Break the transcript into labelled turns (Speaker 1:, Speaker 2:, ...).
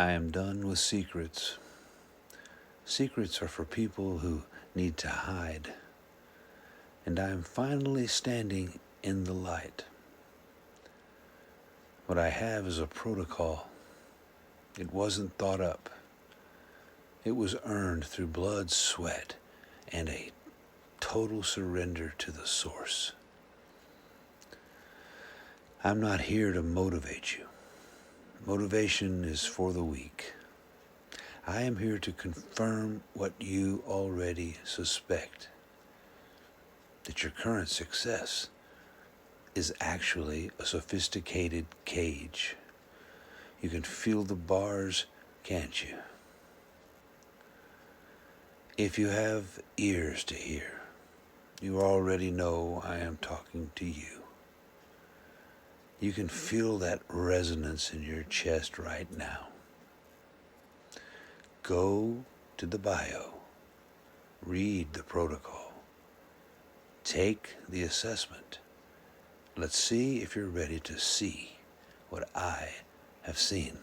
Speaker 1: I am done with secrets. Secrets are for people who need to hide. And I am finally standing in the light. What I have is a protocol. It wasn't thought up. It was earned through blood, sweat, and a total surrender to the source. I'm not here to motivate you. Motivation is for the weak. I am here to confirm what you already suspect, that your current success is actually a sophisticated cage. You can feel the bars, can't you? If you have ears to hear, you already know I am talking to you. You can feel that resonance in your chest right now. Go to the bio, read the protocol, take the assessment. Let's see if you're ready to see what I have seen.